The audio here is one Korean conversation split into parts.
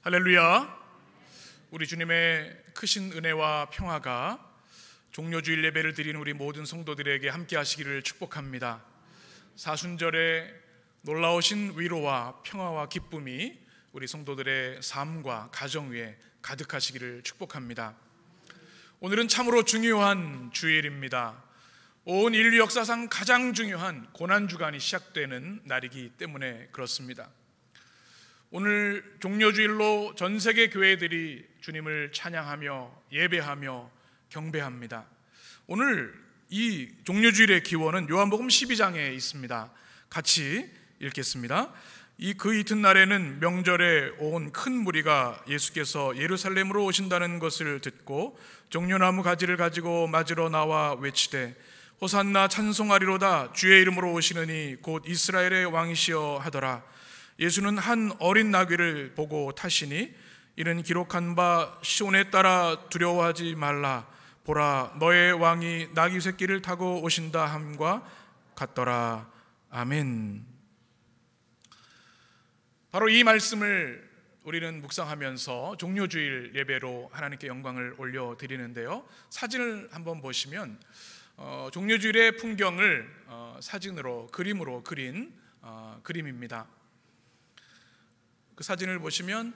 할렐루야. 우리 주님의 크신 은혜와 평화가 종료주일 예배를 드리는 우리 모든 성도들에게 함께 하시기를 축복합니다. 사순절에 놀라우신 위로와 평화와 기쁨이 우리 성도들의 삶과 가정 위에 가득하시기를 축복합니다. 오늘은 참으로 중요한 주일입니다. 온 인류 역사상 가장 중요한 고난주간이 시작되는 날이기 때문에 그렇습니다. 오늘 종료주일로 전 세계 교회들이 주님을 찬양하며 예배하며 경배합니다. 오늘 이 종료주일의 기원은 요한복음 12장에 있습니다. 같이 읽겠습니다. 그 이튿날에는 명절에 온 큰 무리가 예수께서 예루살렘으로 오신다는 것을 듣고 종려나무 가지를 가지고 맞으러 나와 외치되 호산나 찬송하리로다 주의 이름으로 오시느니 곧 이스라엘의 왕이시여 하더라. 예수는 한 어린 나귀를 보고 타시니 이는 기록한 바 시온에 따라 두려워하지 말라 보라 너의 왕이 나귀 새끼를 타고 오신다 함과 같더라. 아멘. 바로 이 말씀을 우리는 묵상하면서 종료주일 예배로 하나님께 영광을 올려드리는데요, 사진을 한번 보시면 종료주일의 풍경을 사진으로 그림으로 그린 그림입니다. 그 사진을 보시면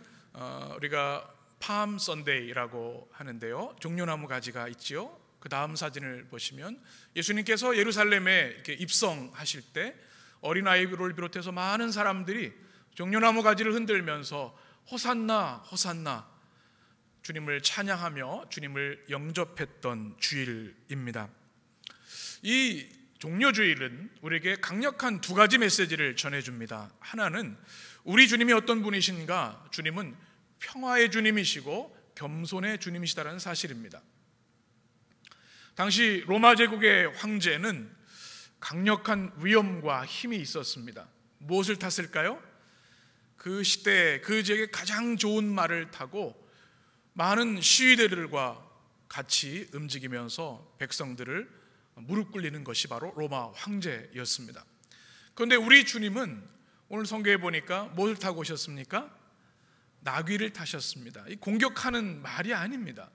우리가 팜 선데이라고 하는데요, 종려나무 가지가 있지요. 그 다음 사진을 보시면 예수님께서 예루살렘에 이렇게 입성하실 때 어린아이를 비롯해서 많은 사람들이 종려나무 가지를 흔들면서 호산나 호산나 주님을 찬양하며 주님을 영접했던 주일입니다. 이 종료주일은 우리에게 강력한 두 가지 메시지를 전해줍니다. 하나는 우리 주님이 어떤 분이신가, 주님은 평화의 주님이시고 겸손의 주님이시다라는 사실입니다. 당시 로마 제국의 황제는 강력한 위엄과 힘이 있었습니다. 무엇을 탔을까요? 그 시대 그 지역의 가장 좋은 말을 타고 많은 시위대들과 같이 움직이면서 백성들을 무릎 꿇리는 것이 바로 로마 황제였습니다. 그런데 우리 주님은 오늘 성경에 보니까 무엇을 타고 오셨습니까? 나귀를 타셨습니다. 이 공격하는 말이 아닙니다.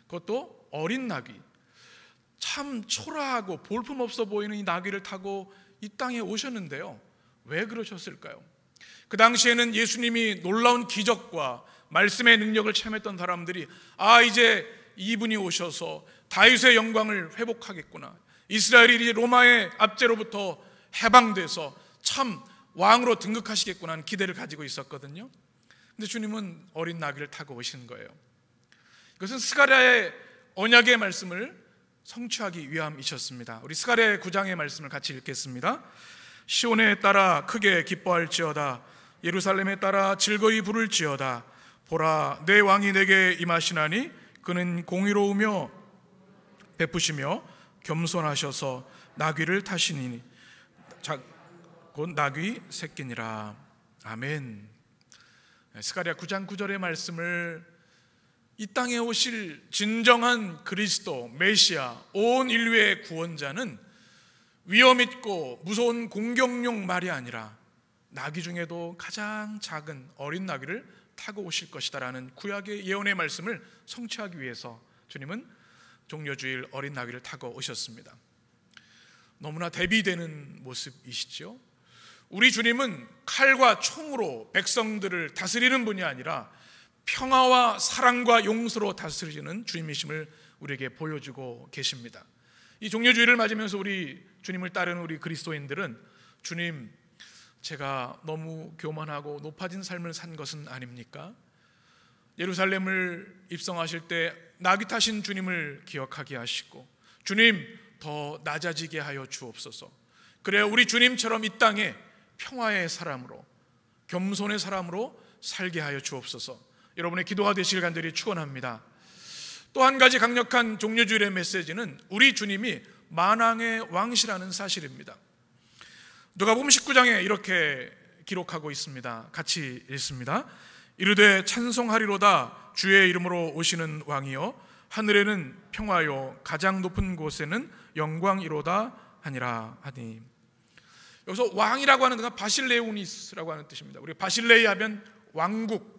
그것도 어린 나귀, 참 초라하고 볼품없어 보이는 이 나귀를 타고 이 땅에 오셨는데요, 왜 그러셨을까요? 그 당시에는 예수님이 놀라운 기적과 말씀의 능력을 체험했던 사람들이 이제 이분이 오셔서 다윗의 영광을 회복하겠구나, 이스라엘이 이제 로마의 압제로부터 해방돼서 참 왕으로 등극하시겠구나 하는 기대를 가지고 있었거든요. 근데 주님은 어린 나귀를 타고 오신 거예요. 이것은 스가랴의 언약의 말씀을 성취하기 위함이셨습니다. 우리 스가랴 9장의 말씀을 같이 읽겠습니다. 시온에 따라 크게 기뻐할지어다 예루살렘에 따라 즐거이 부를지어다 보라 내 왕이 내게 임하시나니 그는 공의로우며 베푸시며 겸손하셔서 나귀를 타시니 곧 나귀 새끼니라. 아멘. 스가랴 9장 9절의 말씀을 이 땅에 오실 진정한 그리스도 메시아 온 인류의 구원자는 위험 있고 무서운 공격용 말이 아니라 나귀 중에도 가장 작은 어린 나귀를 타고 오실 것이다라는 구약의 예언의 말씀을 성취하기 위해서 주님은 종료주일 어린 나귀를 타고 오셨습니다. 너무나 대비되는 모습이시죠. 우리 주님은 칼과 총으로 백성들을 다스리는 분이 아니라 평화와 사랑과 용서로 다스리는 주님이심을 우리에게 보여주고 계십니다. 이 종료주일을 맞으면서 우리 주님을 따르는 우리 그리스도인들은 주님, 제가 너무 교만하고 높아진 삶을 산 것은 아닙니까? 예루살렘을 입성하실 때 나귀 타신 주님을 기억하게 하시고 주님 더 낮아지게 하여 주옵소서. 그래야 우리 주님처럼 이 땅에 평화의 사람으로 겸손의 사람으로 살게 하여 주옵소서. 여러분의 기도가 되시길 간절히 축원합니다. 또 한 가지 강력한 종료주일의 메시지는 우리 주님이 만왕의 왕이시라는 사실입니다. 누가복음 19장에 이렇게 기록하고 있습니다. 같이 읽습니다. 이르되 찬송하리로다 주의 이름으로 오시는 왕이여 하늘에는 평화요 가장 높은 곳에는 영광이로다 하니라 하니. 여기서 왕이라고 하는 것은 바실레오니스라고 하는 뜻입니다. 우리 바실레이 하면 왕국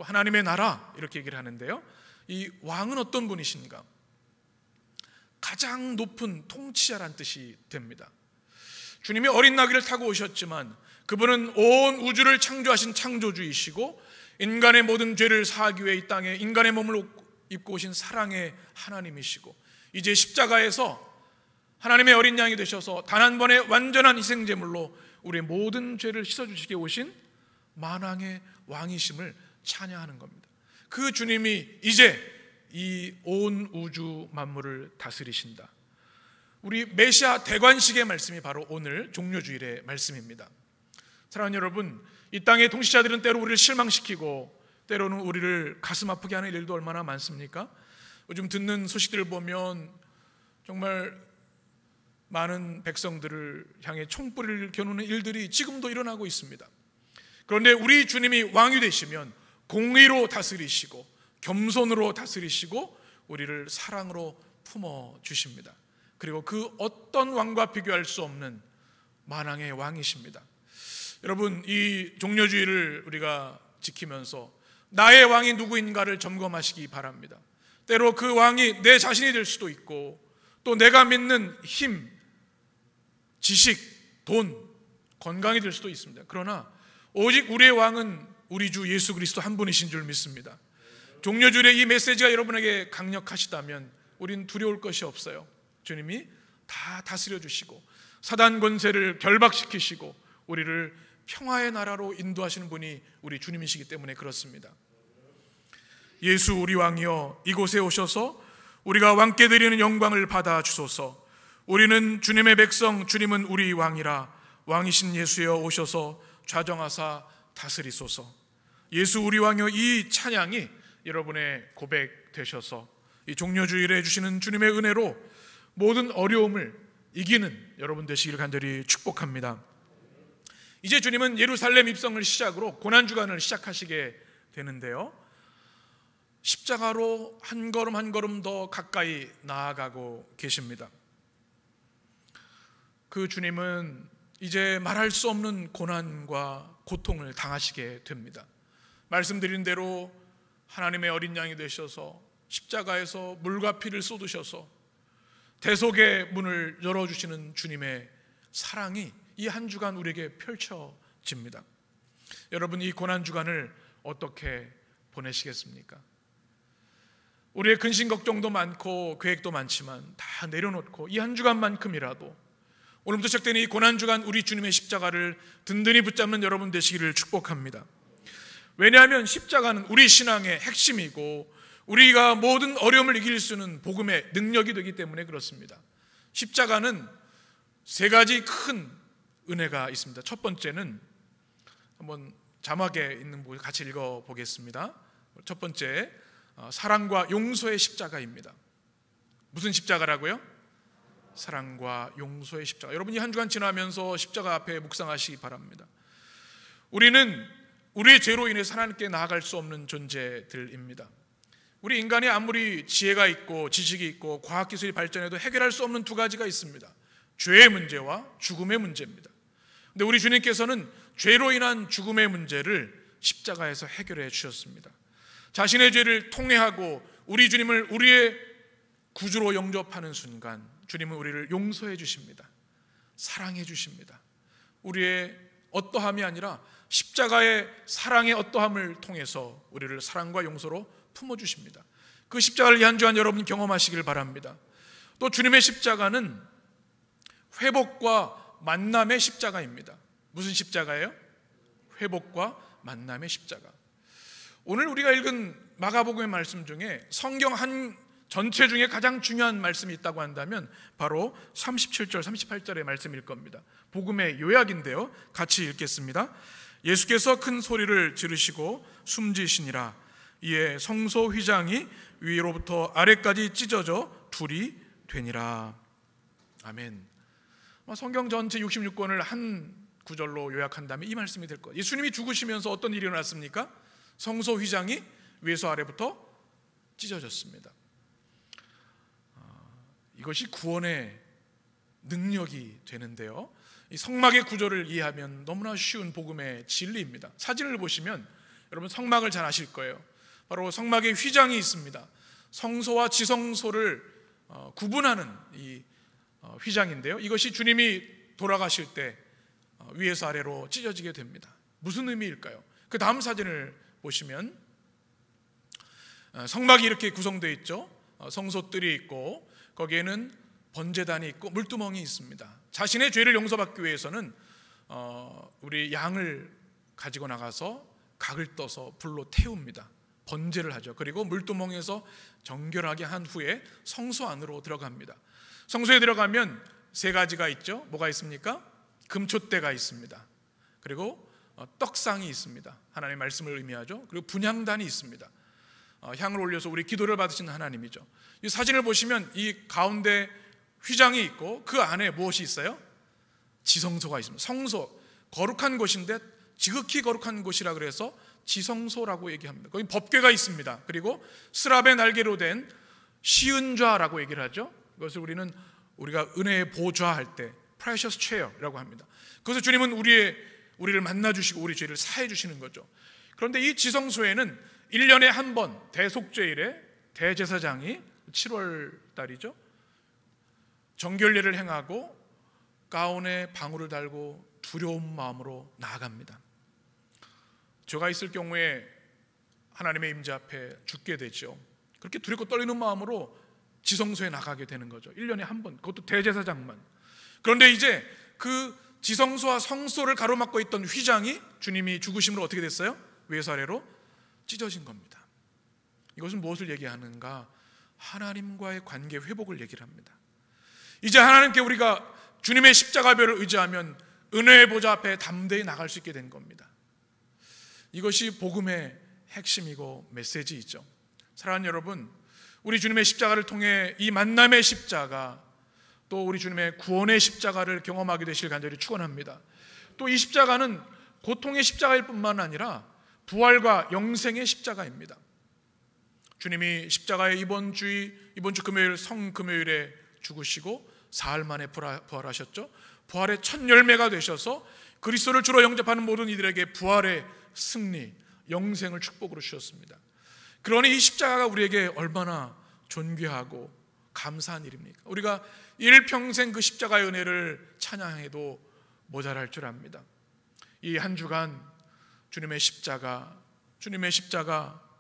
또 하나님의 나라 이렇게 얘기를 하는데요, 이 왕은 어떤 분이신가? 가장 높은 통치자란 뜻이 됩니다. 주님이 어린 나귀를 타고 오셨지만 그분은 온 우주를 창조하신 창조주이시고 인간의 모든 죄를 사하기 위해 이 땅에 인간의 몸을 입고 오신 사랑의 하나님이시고 이제 십자가에서 하나님의 어린 양이 되셔서 단 한 번의 완전한 희생제물로 우리의 모든 죄를 씻어주시게 오신 만왕의 왕이심을 찬양하는 겁니다. 그 주님이 이제 이 온 우주 만물을 다스리신다. 우리 메시아 대관식의 말씀이 바로 오늘 종료주일의 말씀입니다. 사랑하는 여러분, 이 땅의 통치자들은 때로 우리를 실망시키고 때로는 우리를 가슴 아프게 하는 일도 얼마나 많습니까? 요즘 듣는 소식들을 보면 정말 많은 백성들을 향해 총불을 겨누는 일들이 지금도 일어나고 있습니다. 그런데 우리 주님이 왕이 되시면 공의로 다스리시고 겸손으로 다스리시고 우리를 사랑으로 품어주십니다. 그리고 그 어떤 왕과 비교할 수 없는 만왕의 왕이십니다. 여러분, 이 종려주의를 우리가 지키면서 나의 왕이 누구인가를 점검하시기 바랍니다. 때로 그 왕이 내 자신이 될 수도 있고 또 내가 믿는 힘, 지식, 돈, 건강이 될 수도 있습니다. 그러나 오직 우리의 왕은 우리 주 예수 그리스도 한 분이신 줄 믿습니다. 종려주일의 이 메시지가 여러분에게 강력하시다면 우린 두려울 것이 없어요. 주님이 다 다스려 주시고 사단 권세를 결박시키시고 우리를 평화의 나라로 인도하시는 분이 우리 주님이시기 때문에 그렇습니다. 예수 우리 왕이여 이곳에 오셔서 우리가 왕께 드리는 영광을 받아 주소서. 우리는 주님의 백성, 주님은 우리 왕이라. 왕이신 예수여 오셔서 좌정하사 다스리소서. 예수 우리 왕이여, 이 찬양이 여러분의 고백 되셔서 이 종려주일에 주시는 주님의 은혜로 모든 어려움을 이기는 여러분 되시기를 간절히 축복합니다. 이제 주님은 예루살렘 입성을 시작으로 고난주간을 시작하시게 되는데요, 십자가로 한 걸음 한 걸음 더 가까이 나아가고 계십니다. 그 주님은 이제 말할 수 없는 고난과 고통을 당하시게 됩니다. 말씀드린 대로 하나님의 어린 양이 되셔서 십자가에서 물과 피를 쏟으셔서 대속의 문을 열어주시는 주님의 사랑이 이 한 주간 우리에게 펼쳐집니다. 여러분, 이 고난주간을 어떻게 보내시겠습니까? 우리의 근심 걱정도 많고 계획도 많지만 다 내려놓고 이 한 주간만큼이라도 오늘부터 시작되는 이 고난주간 우리 주님의 십자가를 든든히 붙잡는 여러분 되시기를 축복합니다. 왜냐하면 십자가는 우리 신앙의 핵심이고 우리가 모든 어려움을 이길 수 있는 복음의 능력이 되기 때문에 그렇습니다. 십자가는 세 가지 큰 은혜가 있습니다. 첫 번째는 한번 자막에 있는 부분 같이 읽어보겠습니다. 첫 번째, 사랑과 용서의 십자가입니다. 무슨 십자가라고요? 사랑과 용서의 십자가. 여러분이 한 주간 지나면서 십자가 앞에 묵상하시기 바랍니다. 우리는 우리의 죄로 인해서 하나님께 나아갈 수 없는 존재들입니다. 우리 인간이 아무리 지혜가 있고 지식이 있고 과학기술이 발전해도 해결할 수 없는 두 가지가 있습니다. 죄의 문제와 죽음의 문제입니다. 근데 우리 주님께서는 죄로 인한 죽음의 문제를 십자가에서 해결해 주셨습니다. 자신의 죄를 통회하고 우리 주님을 우리의 구주로 영접하는 순간 주님은 우리를 용서해 주십니다. 사랑해 주십니다. 우리의 어떠함이 아니라 십자가의 사랑의 어떠함을 통해서 우리를 사랑과 용서로 품어주십니다. 그 십자가를 이 한 주간 여러분 경험하시길 바랍니다. 또 주님의 십자가는 회복과 만남의 십자가입니다. 무슨 십자가예요? 회복과 만남의 십자가. 오늘 우리가 읽은 마가복음의 말씀 중에 성경 한 전체 중에 가장 중요한 말씀이 있다고 한다면 바로 37절, 38절의 말씀일 겁니다. 복음의 요약인데요, 같이 읽겠습니다. 예수께서 큰 소리를 지르시고 숨지시니라. 이에 성소 휘장이 위로부터 아래까지 찢어져 둘이 되니라. 아멘. 성경 전체 66권을 한 구절로 요약한다면 이 말씀이 될 거예요. 예수님이 죽으시면서 어떤 일이 일어났습니까? 성소 휘장이 위에서 아래부터 찢어졌습니다. 이것이 구원의 능력이 되는데요, 이 성막의 구조를 이해하면 너무나 쉬운 복음의 진리입니다. 사진을 보시면 여러분 성막을 잘 아실 거예요. 바로 성막에 휘장이 있습니다. 성소와 지성소를 구분하는 이 휘장인데요, 이것이 주님이 돌아가실 때 위에서 아래로 찢어지게 됩니다. 무슨 의미일까요? 그 다음 사진을 보시면 성막이 이렇게 구성되어 있죠. 성소뜰이 있고 거기에는 번제단이 있고 물두멍이 있습니다. 자신의 죄를 용서받기 위해서는 우리 양을 가지고 나가서 각을 떠서 불로 태웁니다. 번제를 하죠. 그리고 물두멍에서 정결하게 한 후에 성소 안으로 들어갑니다. 성소에 들어가면 세 가지가 있죠. 뭐가 있습니까? 금촛대가 있습니다. 그리고 떡상이 있습니다. 하나님의 말씀을 의미하죠. 그리고 분향단이 있습니다. 향을 올려서 우리 기도를 받으시는 하나님이죠. 이 사진을 보시면 이 가운데 휘장이 있고 그 안에 무엇이 있어요? 지성소가 있습니다. 성소, 거룩한 곳인데 지극히 거룩한 곳이라 그래서 지성소라고 얘기합니다. 거기 법궤가 있습니다. 그리고 스랍의 날개로 된 시은좌라고 얘기를 하죠. 그것을 우리가 은혜의 보좌 할 때 precious chair이라고 합니다. 그래서 주님은 우리를 만나주시고 우리 죄를 사해 주시는 거죠. 그런데 이 지성소에는 1년에 한 번 대속죄일에 대제사장이 7월 달이죠, 정결례를 행하고 가운에 방울을 달고 두려운 마음으로 나아갑니다. 죄가 있을 경우에 하나님의 임재 앞에 죽게 되죠. 그렇게 두렵고 떨리는 마음으로 지성소에 나가게 되는 거죠. 1년에 한 번, 그것도 대제사장만. 그런데 이제 그 지성소와 성소를 가로막고 있던 휘장이 주님이 죽으심으로 어떻게 됐어요? 위에서 아래로 찢어진 겁니다. 이것은 무엇을 얘기하는가? 하나님과의 관계 회복을 얘기를 합니다. 이제 하나님께 우리가 주님의 십자가별을 의지하면 은혜의 보좌 앞에 담대히 나갈 수 있게 된 겁니다. 이것이 복음의 핵심이고 메시지이죠. 사랑하는 여러분, 우리 주님의 십자가를 통해 이 만남의 십자가, 또 우리 주님의 구원의 십자가를 경험하게 되실 간절히 축원합니다. 또 이 십자가는 고통의 십자가일 뿐만 아니라 부활과 영생의 십자가입니다. 주님이 십자가에 이번 주 금요일 성금요일에 죽으시고 사흘 만에 부활하셨죠. 부활의 첫 열매가 되셔서 그리스도를 주로 영접하는 모든 이들에게 부활의 승리, 영생을 축복으로 주셨습니다. 그러니 이 십자가가 우리에게 얼마나 존귀하고 감사한 일입니까? 우리가 일평생 그 십자가의 은혜를 찬양해도 모자랄 줄 압니다. 이 한 주간 주님의 십자가,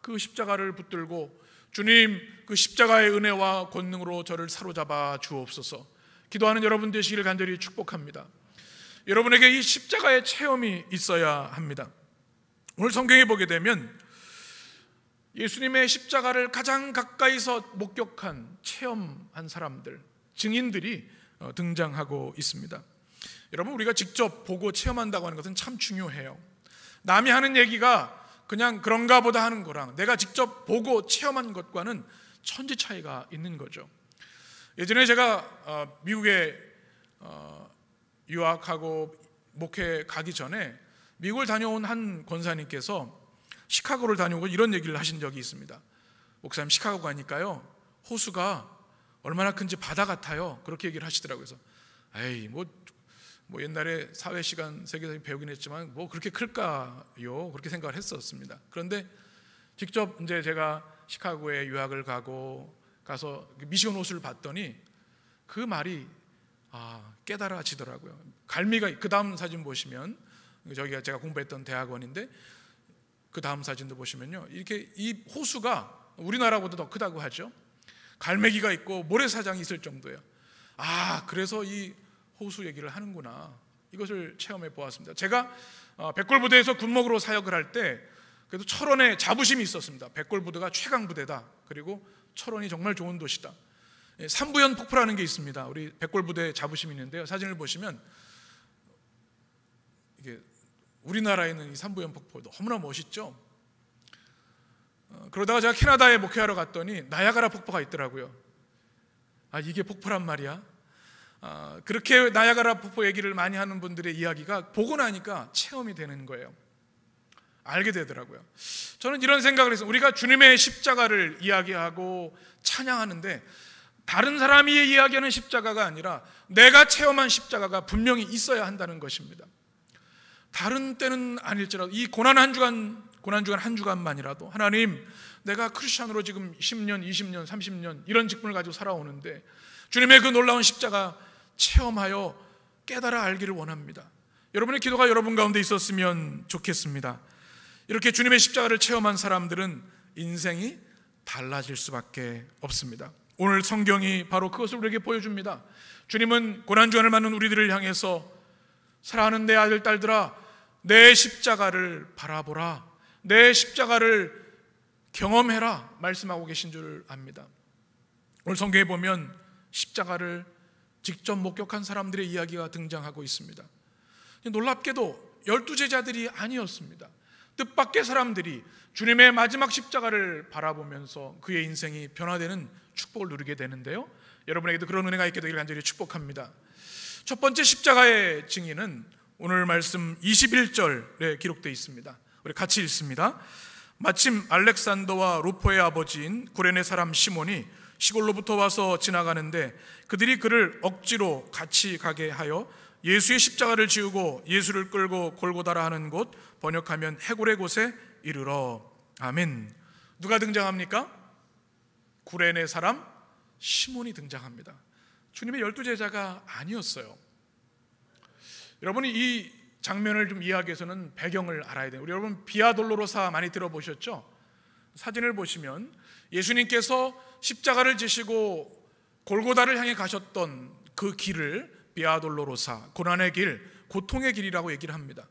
그 십자가를 붙들고 주님 그 십자가의 은혜와 권능으로 저를 사로잡아 주옵소서 기도하는 여러분 되시기를 간절히 축복합니다. 여러분에게 이 십자가의 체험이 있어야 합니다. 오늘 성경에 보게 되면 예수님의 십자가를 가장 가까이서 목격한, 체험한 사람들, 증인들이 등장하고 있습니다. 여러분, 우리가 직접 보고 체험한다고 하는 것은 참 중요해요. 남이 하는 얘기가 그냥 그런가 보다 하는 거랑 내가 직접 보고 체험한 것과는 천지 차이가 있는 거죠. 예전에 제가 미국에 유학하고 목회 가기 전에 미국을 다녀온 한 권사님께서 시카고를 다녀오고 이런 얘기를 하신 적이 있습니다. 목사님, 시카고 가니까요 호수가 얼마나 큰지 바다 같아요. 그렇게 얘기를 하시더라고요. 그래서 에이 뭐 옛날에 사회 시간 세계에서 배우긴 했지만 뭐 그렇게 클까요? 그렇게 생각을 했었습니다. 그런데 직접 이제 제가 시카고에 유학을 가서 미션 호수를 봤더니 그 말이 깨달아지더라고요. 갈미가, 그 다음 사진 보시면 저기가 제가 공부했던 대학원인데 그 다음 사진도 보시면요, 이렇게 이 호수가 우리나라보다 더 크다고 하죠. 갈매기가 있고 모래사장이 있을 정도예요. 그래서 이 호수 얘기를 하는구나, 이것을 체험해 보았습니다. 제가 백골부대에서 군목으로 사역을 할 때 그래도 철원에 자부심이 있었습니다. 백골부대가 최강부대다. 그리고 철원이 정말 좋은 도시다. 삼부연 폭포라는 게 있습니다. 우리 백골부대 자부심이 있는데요, 사진을 보시면 이게 우리나라에 있는 이 삼부연 폭포 너무나 멋있죠. 그러다가 제가 캐나다에 목회하러 갔더니 나야가라 폭포가 있더라고요. 이게 폭포란 말이야? 그렇게 나야가라 폭포 얘기를 많이 하는 분들의 이야기가 보고 나니까 체험이 되는 거예요. 알게 되더라고요. 저는 이런 생각을 해서 우리가 주님의 십자가를 이야기하고 찬양하는데 다른 사람이 이야기하는 십자가가 아니라 내가 체험한 십자가가 분명히 있어야 한다는 것입니다. 다른 때는 아닐지라도 이 고난 한 주간 고난주간 한 주간만이라도 하나님, 내가 크리스찬으로 지금 10년, 20년, 30년 이런 직분을 가지고 살아오는데 주님의 그 놀라운 십자가 체험하여 깨달아 알기를 원합니다. 여러분의 기도가 여러분 가운데 있었으면 좋겠습니다. 이렇게 주님의 십자가를 체험한 사람들은 인생이 달라질 수밖에 없습니다. 오늘 성경이 바로 그것을 우리에게 보여줍니다. 주님은 고난주간을 맞는 우리들을 향해서 사랑하는 내 아들 딸들아, 내 십자가를 바라보라, 내 십자가를 경험해라 말씀하고 계신 줄 압니다. 오늘 성경에 보면 십자가를 직접 목격한 사람들의 이야기가 등장하고 있습니다. 놀랍게도 12제자들이 아니었습니다. 뜻밖의 사람들이 주님의 마지막 십자가를 바라보면서 그의 인생이 변화되는 축복을 누리게 되는데요, 여러분에게도 그런 은혜가 있게 되기를 간절히 축복합니다. 첫 번째 십자가의 증인은 오늘 말씀 21절에 기록되어 있습니다. 우리 같이 읽습니다. 마침 알렉산더와 루포의 아버지인 구레네 사람 시몬이 시골로부터 와서 지나가는데 그들이 그를 억지로 같이 가게 하여 예수의 십자가를 지우고 예수를 끌고 골고다라 하는 곳, 번역하면 해골의 곳에 이르러. 아멘. 누가 등장합니까? 구레네 사람 시몬이 등장합니다. 주님의 12제자가 아니었어요. 여러분이 이 장면을 좀 이해하기 위해서는 배경을 알아야 돼요. 우리 여러분 비아 돌로로사 많이 들어보셨죠? 사진을 보시면 예수님께서 십자가를 지시고 골고다를 향해 가셨던 그 길을 비아 돌로로사, 고난의 길, 고통의 길이라고 얘기를 합니다.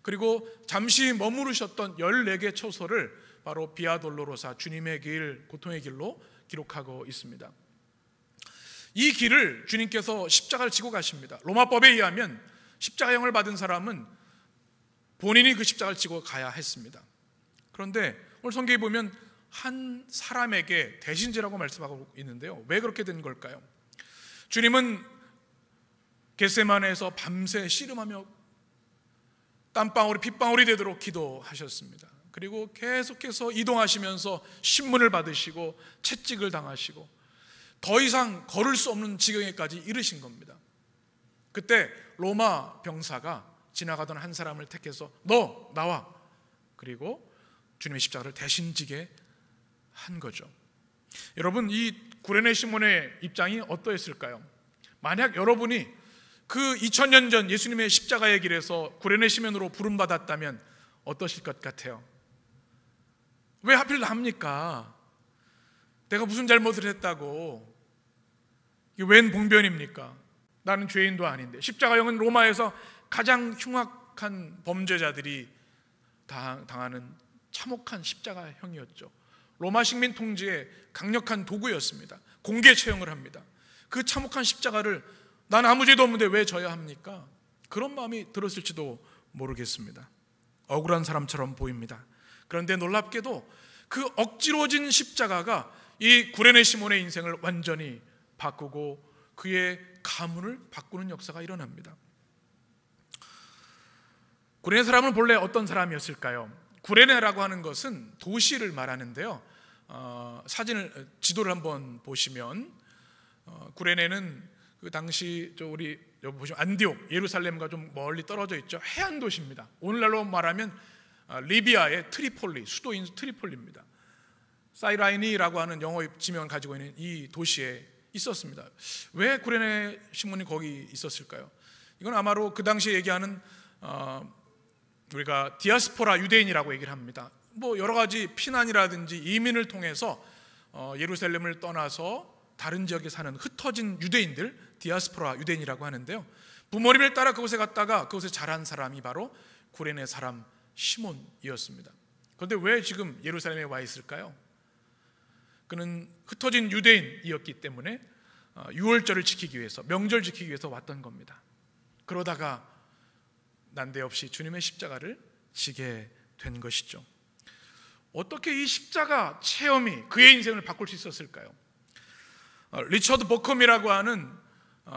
그리고 잠시 머무르셨던 14개 초소를 바로 비아 돌로로사, 주님의 길, 고통의 길로 기록하고 있습니다. 이 길을 주님께서 십자가를 지고 가십니다. 로마법에 의하면 십자가형을 받은 사람은 본인이 그 십자가를 지고 가야 했습니다. 그런데 오늘 성경에 보면 한 사람에게 대신제라고 말씀하고 있는데요, 왜 그렇게 된 걸까요? 주님은 겟세마네에서 밤새 씨름하며 땀방울이 핏방울이 되도록 기도하셨습니다. 그리고 계속해서 이동하시면서 신문을 받으시고 채찍을 당하시고 더 이상 걸을 수 없는 지경에까지 이르신 겁니다. 그때 로마 병사가 지나가던 한 사람을 택해서 너 나와, 그리고 주님의 십자가를 대신 지게 한 거죠. 여러분, 이 구레네 시몬의 입장이 어떠했을까요? 만약 여러분이 그 2000년 전 예수님의 십자가의 길에서 구레네 시몬으로 부름받았다면 어떠실 것 같아요? 왜 하필 납니까? 내가 무슨 잘못을 했다고? 이게 웬 봉변입니까? 나는 죄인도 아닌데. 십자가형은 로마에서 가장 흉악한 범죄자들이 당하는 참혹한 십자가형이었죠. 로마 식민 통치의 강력한 도구였습니다. 공개 처형을 합니다. 그 참혹한 십자가를 난 아무 죄도 없는데 왜 져야 합니까? 그런 마음이 들었을지도 모르겠습니다. 억울한 사람처럼 보입니다. 그런데 놀랍게도 그 억지로 진 십자가가 이 구레네 시몬의 인생을 완전히 바꾸고 그의 가문을 바꾸는 역사가 일어납니다. 구레네 사람은 본래 어떤 사람이었을까요? 구레네라고 하는 것은 도시를 말하는데요, 지도를 한번 보시면 구레네는 그 당시 우리 여기 보시면 안디옥, 예루살렘과 좀 멀리 떨어져 있죠. 해안 도시입니다. 오늘날로 말하면 리비아의 트리폴리, 수도인 트리폴리입니다. 사이라이니라고 하는 영어 지명을 가지고 있는 이 도시에 있었습니다. 왜 구레네 시몬이 거기 있었을까요? 이건 아마로 그 당시에 얘기하는 우리가 디아스포라 유대인이라고 얘기를 합니다. 뭐 여러 가지 피난이라든지 이민을 통해서 예루살렘을 떠나서 다른 지역에 사는 흩어진 유대인들, 디아스포라 유대인이라고 하는데요, 부모님을 따라 그곳에 갔다가 그곳에 자란 사람이 바로 구레네 사람 시몬이었습니다. 그런데 왜 지금 예루살렘에 와 있을까요? 그는 흩어진 유대인이었기 때문에 유월절을 지키기 위해서, 명절 지키기 위해서 왔던 겁니다. 그러다가 난데없이 주님의 십자가를 지게 된 것이죠. 어떻게 이 십자가 체험이 그의 인생을 바꿀 수 있었을까요? 리처드 버컴이라고 하는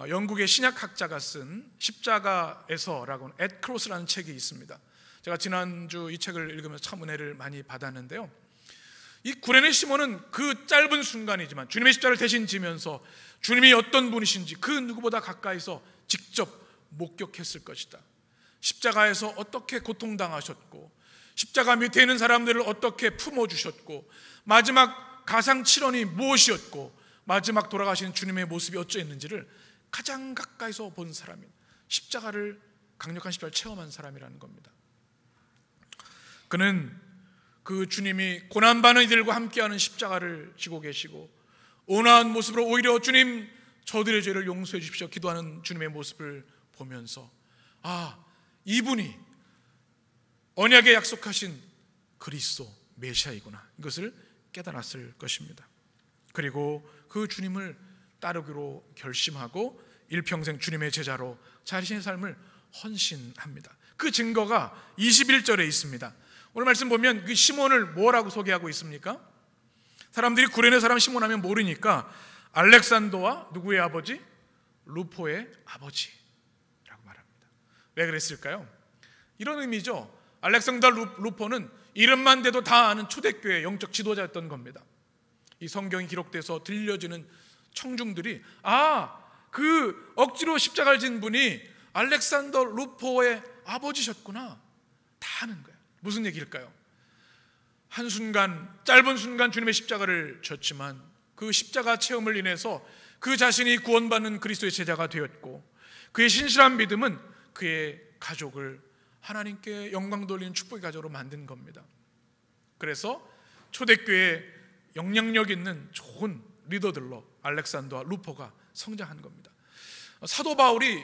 영국의 신약학자가 쓴 십자가에서라고 하는 앳 크로스라는 책이 있습니다. 제가 지난주 이 책을 읽으면서 참 은혜를 많이 받았는데요, 이 구레네 시몬은 그 짧은 순간이지만 주님의 십자가를 대신 지면서 주님이 어떤 분이신지 그 누구보다 가까이서 직접 목격했을 것이다. 십자가에서 어떻게 고통당하셨고 십자가 밑에 있는 사람들을 어떻게 품어주셨고, 마지막 가상칠언이 무엇이었고, 마지막 돌아가시는 주님의 모습이 어쩌했는지를 가장 가까이서 본 사람이, 강력한 십자가를 체험한 사람이라는 겁니다. 그는 그 주님이 고난받는 이들과 함께하는 십자가를 지고 계시고, 온화한 모습으로 오히려 주님, 저들의 죄를 용서해 주십시오 기도하는 주님의 모습을 보면서, 이분이 언약에 약속하신 그리스도 메시아이구나, 이것을 깨달았을 것입니다. 그리고 그 주님을 따르기로 결심하고 일평생 주님의 제자로 자신의 삶을 헌신합니다. 그 증거가 21절에 있습니다. 오늘 말씀 보면 그 시몬을 뭐라고 소개하고 있습니까? 사람들이 구레네 사람 시몬 하면 모르니까 알렉산더와 누구의 아버지? 루포의 아버지라고 말합니다. 왜 그랬을까요? 이런 의미죠. 알렉산더 루포는 이름만 대도 다 아는 초대교회의 영적 지도자였던 겁니다. 이 성경이 기록돼서 들려지는 청중들이 그 억지로 십자가를 진 분이 알렉산더 루포의 아버지셨구나, 다 아는 거예요. 무슨 얘기일까요? 한순간, 짧은 순간 주님의 십자가를 졌지만 그 십자가 체험을 인해서 그 자신이 구원받는 그리스도의 제자가 되었고, 그의 신실한 믿음은 그의 가족을 하나님께 영광 돌리는 축복의 가족으로 만든 겁니다. 그래서 초대교회에 영향력 있는 좋은 리더들로 알렉산더와 루포가 성장한 겁니다. 사도 바울이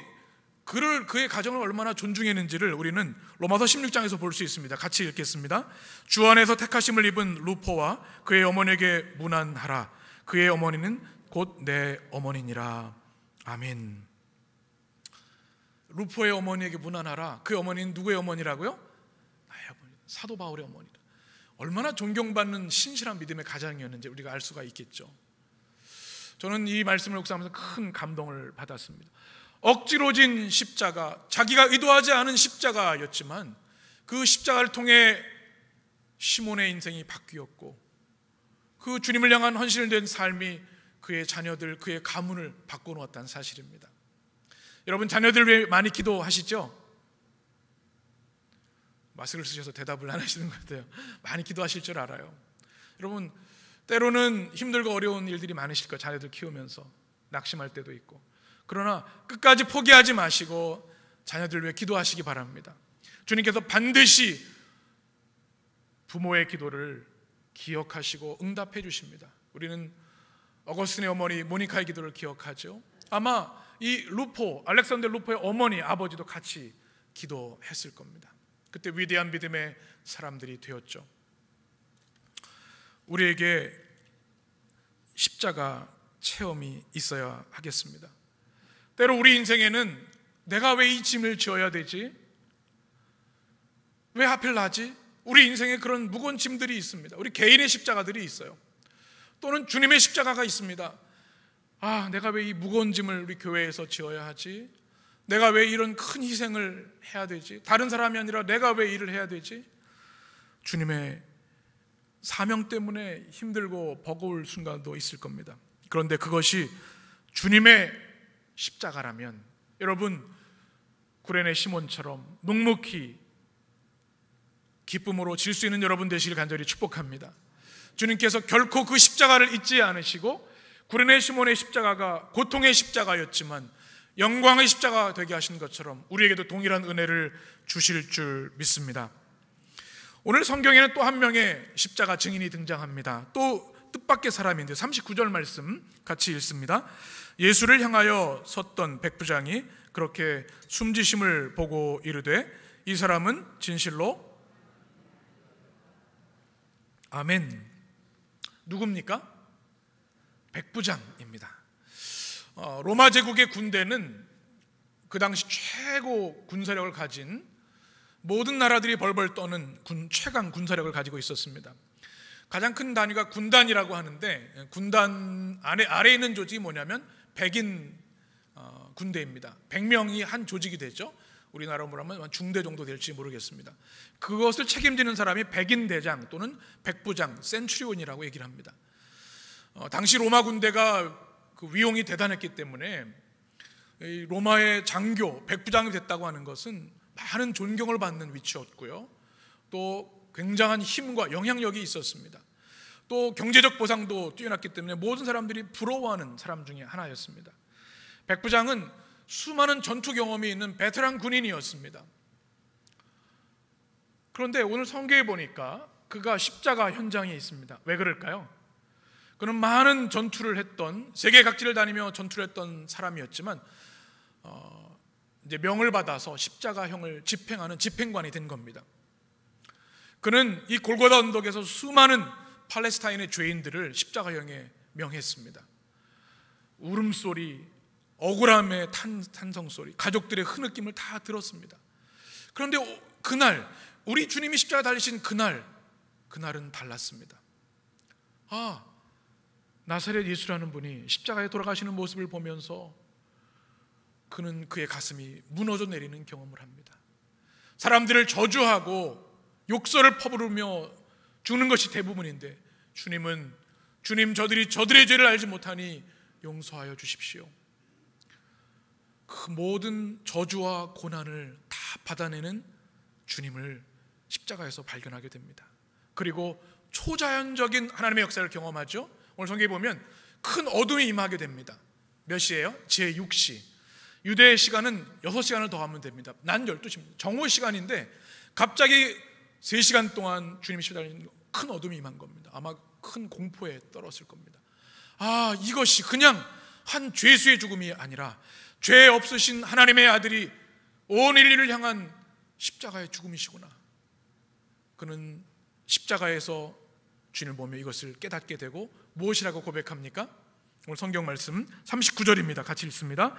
그의 가정을 얼마나 존중했는지를 우리는 로마서 16장에서 볼 수 있습니다. 같이 읽겠습니다. 주 안에서 택하심을 입은 루포와 그의 어머니에게 문안하라. 그의 어머니는 곧 내 어머니니라. 아멘. 루포의 어머니에게 문안하라. 그 어머니는 누구의 어머니라고요? 나의 어머니, 사도 바울의 어머니다. 얼마나 존경받는 신실한 믿음의 가장이었는지 우리가 알 수가 있겠죠. 저는 이 말씀을 묵상하면서 큰 감동을 받았습니다. 억지로 진 십자가, 자기가 의도하지 않은 십자가였지만 그 십자가를 통해 시몬의 인생이 바뀌었고, 그 주님을 향한 헌신된 삶이 그의 자녀들, 그의 가문을 바꿔놓았다는 사실입니다. 여러분, 자녀들 왜 많이 기도하시죠? 마스크를 쓰셔서 대답을 안 하시는 것 같아요. 많이 기도하실 줄 알아요. 여러분, 때로는 힘들고 어려운 일들이 많으실 거예요. 자녀들 키우면서 낙심할 때도 있고. 그러나 끝까지 포기하지 마시고 자녀들 위해 기도하시기 바랍니다. 주님께서 반드시 부모의 기도를 기억하시고 응답해 주십니다. 우리는 어거스틴의 어머니 모니카의 기도를 기억하죠. 아마 이 알렉산더 루포의 어머니, 아버지도 같이 기도했을 겁니다. 그때 위대한 믿음의 사람들이 되었죠. 우리에게 십자가 체험이 있어야 하겠습니다. 때로 우리 인생에는 내가 왜 이 짐을 지어야 되지? 왜 하필 나지? 우리 인생에 그런 무거운 짐들이 있습니다. 우리 개인의 십자가들이 있어요. 또는 주님의 십자가가 있습니다. 내가 왜 이 무거운 짐을 우리 교회에서 지어야 하지? 내가 왜 이런 큰 희생을 해야 되지? 다른 사람이 아니라 내가 왜 일을 해야 되지? 주님의 사명 때문에 힘들고 버거울 순간도 있을 겁니다. 그런데 그것이 주님의 십자가라면 여러분, 구레네 시몬처럼 묵묵히 기쁨으로 질 수 있는 여러분 되시길 간절히 축복합니다. 주님께서 결코 그 십자가를 잊지 않으시고, 구레네 시몬의 십자가가 고통의 십자가였지만 영광의 십자가 되게 하신 것처럼 우리에게도 동일한 은혜를 주실 줄 믿습니다. 오늘 성경에는 또 한 명의 십자가 증인이 등장합니다. 또 뜻밖의 사람인데 39절 말씀 같이 읽습니다. 예수를 향하여 섰던 백부장이 그렇게 숨지심을 보고 이르되 이 사람은 진실로 아멘. 누굽니까? 백부장입니다. 로마 제국의 군대는 그 당시 최고 군사력을 가진, 모든 나라들이 벌벌 떠는 최강 군사력을 가지고 있었습니다. 가장 큰 단위가 군단이라고 하는데, 군단 아래에 있는 조직이 뭐냐면 백인 군대입니다. 100명이 한 조직이 되죠. 우리나라로 하면 중대 정도 될지 모르겠습니다. 그것을 책임지는 사람이 백인 대장 또는 백부장, 센츄리온이라고 얘기를 합니다. 당시 로마 군대가 그 위용이 대단했기 때문에 로마의 장교, 백부장이 됐다고 하는 것은 많은 존경을 받는 위치였고요. 또 굉장한 힘과 영향력이 있었습니다. 또 경제적 보상도 뛰어났기 때문에 모든 사람들이 부러워하는 사람 중에 하나였습니다. 백부장은 수많은 전투 경험이 있는 베테랑 군인이었습니다. 그런데 오늘 성경에 보니까 그가 십자가 현장에 있습니다. 왜 그럴까요? 그는 많은 전투를 했던, 세계 각지를 다니며 전투를 했던 사람이었지만 이제 명을 받아서 십자가형을 집행하는 집행관이 된 겁니다. 그는 이 골고다 언덕에서 수많은 팔레스타인의 죄인들을 십자가형에 명했습니다. 울음소리, 억울함의 탄성소리, 가족들의 흐느낌을 다 들었습니다. 그런데 그날, 우리 주님이 십자가 달리신 그날은 달랐습니다. 나사렛 예수라는 분이 십자가에 돌아가시는 모습을 보면서 그는 그의 가슴이 무너져 내리는 경험을 합니다. 사람들을 저주하고 욕설을 퍼부르며 죽는 것이 대부분인데 주님 저들이 저들의 죄를 알지 못하니 용서하여 주십시오. 그 모든 저주와 고난을 다 받아내는 주님을 십자가에서 발견하게 됩니다. 그리고 초자연적인 하나님의 역사를 경험하죠. 오늘 성경에 보면 큰 어둠이 임하게 됩니다. 몇 시예요? 제6시. 유대의 시간은 6시간을 더 하면 됩니다. 낮 12시입니다. 정오 시간인데 갑자기 3시간 동안 주님이 십자가에 큰 어둠이 임한 겁니다. 아마 큰 공포에 떨었을 겁니다. 이것이 그냥 한 죄수의 죽음이 아니라 죄 없으신 하나님의 아들이 온 인류를 향한 십자가의 죽음이시구나. 그는 십자가에서 주님을 보며 이것을 깨닫게 되고 무엇이라고 고백합니까? 오늘 성경 말씀 39절입니다. 같이 읽습니다.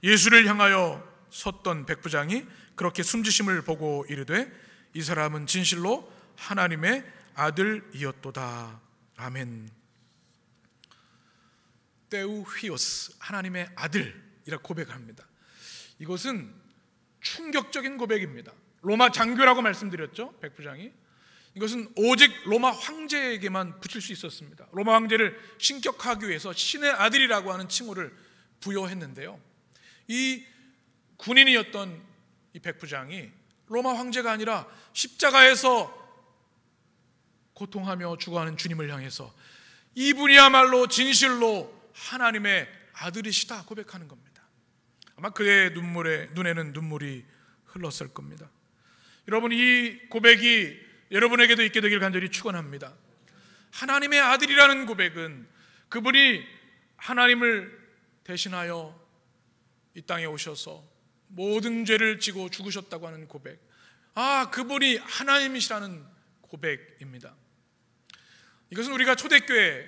예수를 향하여 섰던 백부장이 그렇게 숨지심을 보고 이르되 이 사람은 진실로 하나님의 아들이었도다. 아멘. 테우히오스, 하나님의 아들이라고 고백합니다. 이것은 충격적인 고백입니다. 로마 장교라고 말씀드렸죠, 백부장이. 이것은 오직 로마 황제에게만 붙일 수 있었습니다. 로마 황제를 신격하기 위해서 신의 아들이라고 하는 칭호를 부여했는데요, 이 군인이었던 이 백부장이 로마 황제가 아니라 십자가에서 고통하며 죽어가는 주님을 향해서 이분이야말로 진실로 하나님의 아들이시다 고백하는 겁니다. 아마 그의 눈에는 눈물이 흘렀을 겁니다. 여러분, 이 고백이 여러분에게도 있게 되길 간절히 축원합니다. 하나님의 아들이라는 고백은 그분이 하나님을 대신하여 이 땅에 오셔서 모든 죄를 지고 죽으셨다고 하는 고백, 그분이 하나님이시라는 고백입니다. 이것은 우리가 초대교회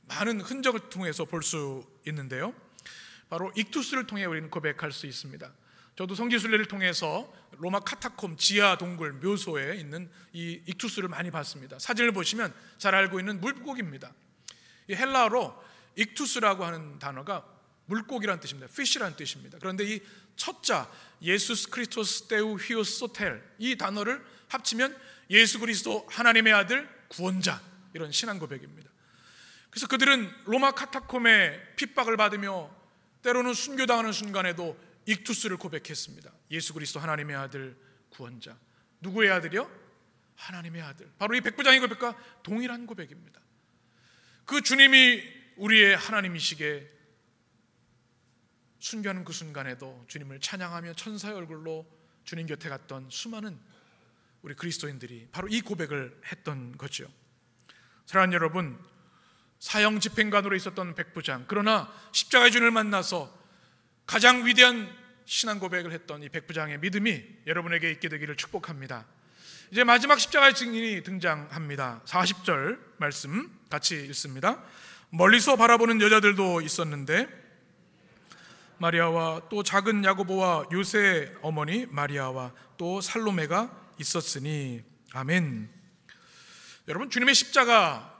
많은 흔적을 통해서 볼 수 있는데요, 바로 익투스를 통해 우리는 고백할 수 있습니다. 저도 성지순례를 통해서 로마 카타콤 지하 동굴 묘소에 있는 이 익투스를 많이 봤습니다. 사진을 보시면 잘 알고 있는 물고기입니다. 이 헬라어로 익투스라고 하는 단어가 물고기라는 뜻입니다. fish라는 뜻입니다. 그런데 이 첫자 예수스 크리스토스 테우 히오스 소텔, 이 단어를 합치면 예수 그리스도 하나님의 아들 구원자, 이런 신앙 고백입니다. 그래서 그들은 로마 카타콤에 핍박을 받으며 때로는 순교당하는 순간에도 익투스를 고백했습니다. 예수 그리스도 하나님의 아들 구원자. 누구의 아들이요? 하나님의 아들. 바로 이 백부장의 고백과 동일한 고백입니다. 그 주님이 우리의 하나님이시게 순교하는 그 순간에도 주님을 찬양하며 천사의 얼굴로 주님 곁에 갔던 수많은 우리 그리스도인들이 바로 이 고백을 했던 거죠. 사랑하는 여러분, 사형 집행관으로 있었던 백부장, 그러나 십자가의 주님을 만나서 가장 위대한 신앙 고백을 했던 이 백부장의 믿음이 여러분에게 있게 되기를 축복합니다. 이제 마지막 십자가의 증인이 등장합니다. 40절 말씀 같이 읽습니다. 멀리서 바라보는 여자들도 있었는데 마리아와 또 작은 야고보와 요새의 어머니 마리아와 또 살로메가 있었으니. 아멘. 여러분, 주님의 십자가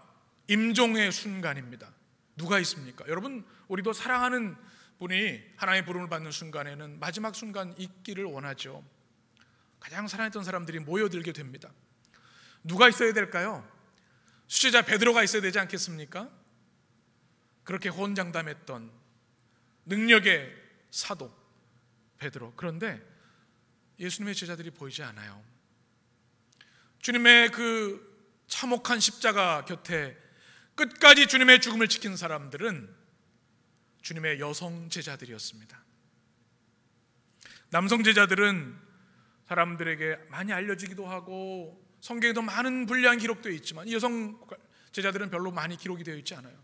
임종의 순간입니다. 누가 있습니까? 여러분, 우리도 사랑하는 분이 하나님의 부름을 받는 순간에는 마지막 순간 있기를 원하죠. 가장 사랑했던 사람들이 모여들게 됩니다. 누가 있어야 될까요? 수제자 베드로가 있어야 되지 않겠습니까? 그렇게 호언장담했던 능력의 사도 베드로. 그런데 예수님의 제자들이 보이지 않아요. 주님의 그 참혹한 십자가 곁에 끝까지 주님의 죽음을 지킨 사람들은 주님의 여성 제자들이었습니다. 남성 제자들은 사람들에게 많이 알려지기도 하고 성경에도 많은 분량 기록되어 있지만 이 여성 제자들은 별로 많이 기록이 되어 있지 않아요.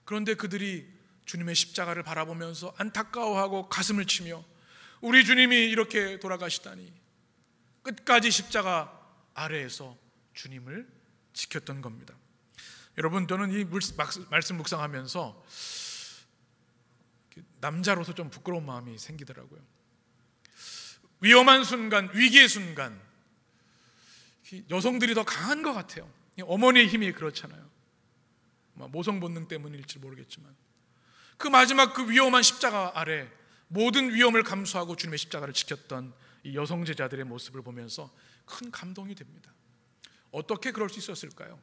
그런데 그들이 주님의 십자가를 바라보면서 안타까워하고 가슴을 치며 우리 주님이 이렇게 돌아가시다니, 끝까지 십자가 아래에서 주님을 지켰던 겁니다. 여러분, 저는 이 말씀 묵상하면서 남자로서 좀 부끄러운 마음이 생기더라고요. 위험한 순간, 위기의 순간 여성들이 더 강한 것 같아요. 어머니의 힘이 그렇잖아요. 모성 본능 때문일지 모르겠지만 그 마지막 그 위험한 십자가 아래 모든 위험을 감수하고 주님의 십자가를 지켰던 이 여성 제자들의 모습을 보면서 큰 감동이 됩니다. 어떻게 그럴 수 있었을까요?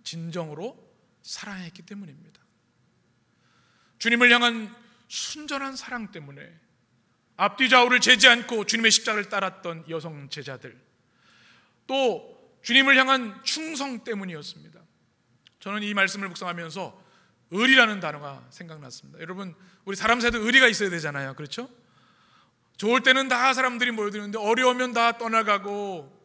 진정으로 사랑했기 때문입니다. 주님을 향한 순전한 사랑 때문에 앞뒤 좌우를 재지 않고 주님의 십자가를 따랐던 여성 제자들, 또 주님을 향한 충성 때문이었습니다. 저는 이 말씀을 묵상하면서 의리라는 단어가 생각났습니다. 여러분, 우리 사람 사이도 의리가 있어야 되잖아요. 그렇죠? 좋을 때는 다 사람들이 모여드는데 어려우면 다 떠나가고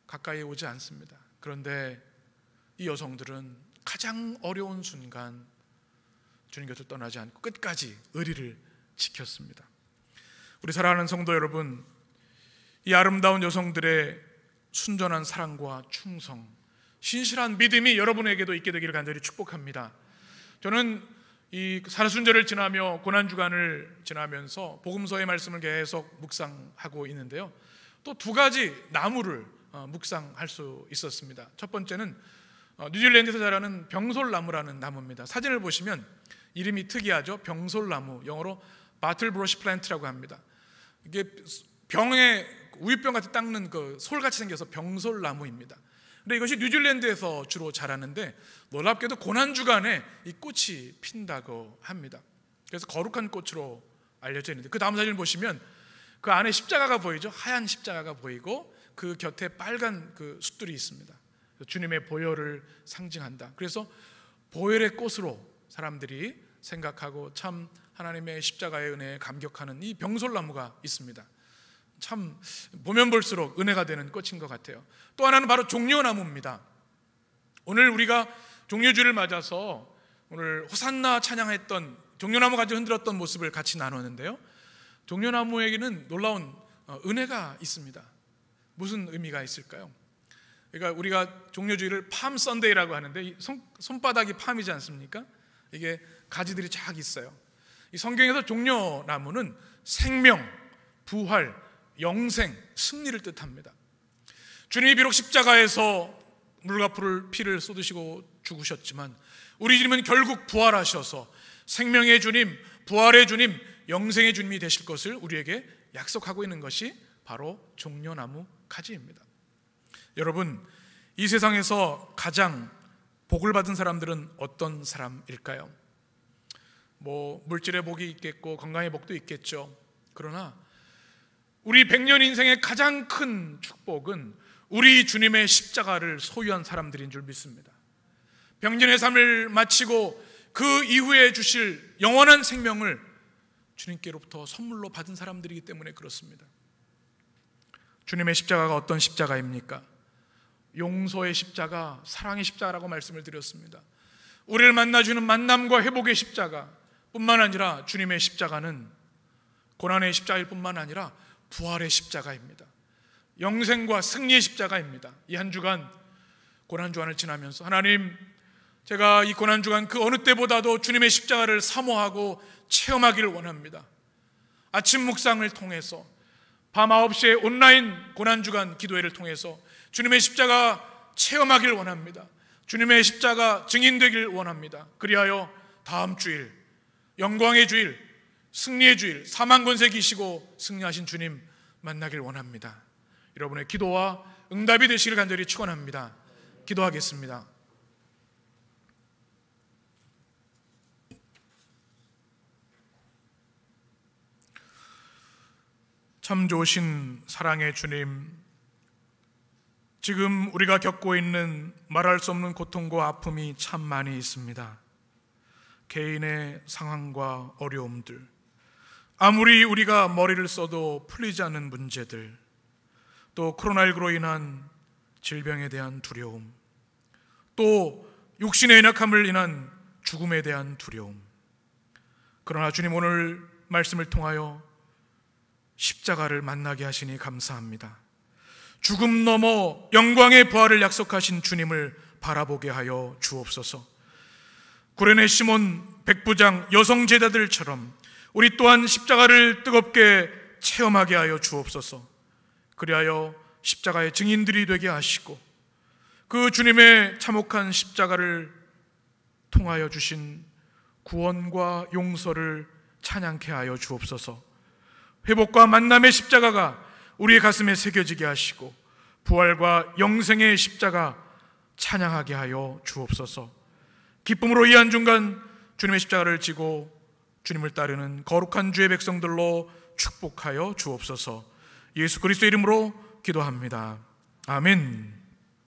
가까이 오지 않습니다. 그런데 이 여성들은 가장 어려운 순간 주님 곁을 떠나지 않고 끝까지 의리를 지켰습니다. 우리 사랑하는 성도 여러분, 이 아름다운 여성들의 순전한 사랑과 충성, 신실한 믿음이 여러분에게도 있게 되기를 간절히 축복합니다. 저는 이 사순절을 지나며 고난주간을 지나면서 복음서의 말씀을 계속 묵상하고 있는데요, 또 두 가지 나무를 묵상할 수 있었습니다. 첫 번째는 뉴질랜드에서 자라는 병솔나무라는 나무입니다. 사진을 보시면 이름이 특이하죠. 병솔나무, 영어로 바틀브러시 플랜트라고 합니다. 이게 병에 우유병 같이 닦는 그 솔같이 생겨서 병솔나무입니다. 근데 이것이 뉴질랜드에서 주로 자라는데 놀랍게도 고난주간에 이 꽃이 핀다고 합니다. 그래서 거룩한 꽃으로 알려져 있는데 그 다음 사진을 보시면 그 안에 십자가가 보이죠. 하얀 십자가가 보이고 그 곁에 빨간 그 숫들이 있습니다. 주님의 보혈을 상징한다. 그래서 보혈의 꽃으로 사람들이 생각하고 참 하나님의 십자가의 은혜에 감격하는 이 병솔나무가 있습니다. 참 보면 볼수록 은혜가 되는 꽃인 것 같아요. 또 하나는 바로 종려나무입니다. 오늘 우리가 종려주를 맞아서 오늘 호산나 찬양했던 종려나무 가지고 흔들었던 모습을 같이 나눴는데요, 종려나무에게는 놀라운 은혜가 있습니다. 무슨 의미가 있을까요? 그러니까 우리가 종려주일을 팜 선데이라고 하는데 이 손바닥이 팜이지 않습니까? 이게 가지들이 쫙 있어요. 이 성경에서 종려나무는 생명, 부활, 영생, 승리를 뜻합니다. 주님이 비록 십자가에서 물과 피를 쏟으시고 죽으셨지만 우리 주님은 결국 부활하셔서 생명의 주님, 부활의 주님, 영생의 주님이 되실 것을 우리에게 약속하고 있는 것이 바로 종려나무 가지입니다. 여러분, 이 세상에서 가장 복을 받은 사람들은 어떤 사람일까요? 물질의 복이 있겠고 건강의 복도 있겠죠. 그러나 우리 100년 인생의 가장 큰 축복은 우리 주님의 십자가를 소유한 사람들인 줄 믿습니다. 병전의 삶을 마치고 그 이후에 주실 영원한 생명을 주님께로부터 선물로 받은 사람들이기 때문에 그렇습니다. 주님의 십자가가 어떤 십자가입니까? 용서의 십자가, 사랑의 십자가라고 말씀을 드렸습니다. 우리를 만나주는 만남과 회복의 십자가 뿐만 아니라 주님의 십자가는 고난의 십자가일 뿐만 아니라 부활의 십자가입니다. 영생과 승리의 십자가입니다. 이 한 주간 고난주간을 지나면서 하나님, 제가 이 고난주간 그 어느 때보다도 주님의 십자가를 사모하고 체험하기를 원합니다. 아침 묵상을 통해서 밤 9시에 온라인 고난주간 기도회를 통해서 주님의 십자가 체험하기를 원합니다. 주님의 십자가 증인되기를 원합니다. 그리하여 다음 주일, 영광의 주일, 승리의 주일, 사망 권세 기시고 승리하신 주님 만나길 원합니다. 여러분의 기도와 응답이 되시길 간절히 축원합니다. 기도하겠습니다. 참 좋으신 사랑의 주님, 지금 우리가 겪고 있는 말할 수 없는 고통과 아픔이 참 많이 있습니다. 개인의 상황과 어려움들, 아무리 우리가 머리를 써도 풀리지 않는 문제들, 또 코로나19로 인한 질병에 대한 두려움, 또 육신의 연약함을 인한 죽음에 대한 두려움. 그러나 주님, 오늘 말씀을 통하여 십자가를 만나게 하시니 감사합니다. 죽음 넘어 영광의 부활을 약속하신 주님을 바라보게 하여 주옵소서. 구레네 시몬 백부장 여성 제자들처럼 우리 또한 십자가를 뜨겁게 체험하게 하여 주옵소서. 그리하여 십자가의 증인들이 되게 하시고 그 주님의 참혹한 십자가를 통하여 주신 구원과 용서를 찬양케 하여 주옵소서. 회복과 만남의 십자가가 우리의 가슴에 새겨지게 하시고 부활과 영생의 십자가 찬양하게 하여 주옵소서. 기쁨으로 이 한중간 주님의 십자가를 지고 주님을 따르는 거룩한 주의 백성들로 축복하여 주옵소서. 예수 그리스도 이름으로 기도합니다. 아멘.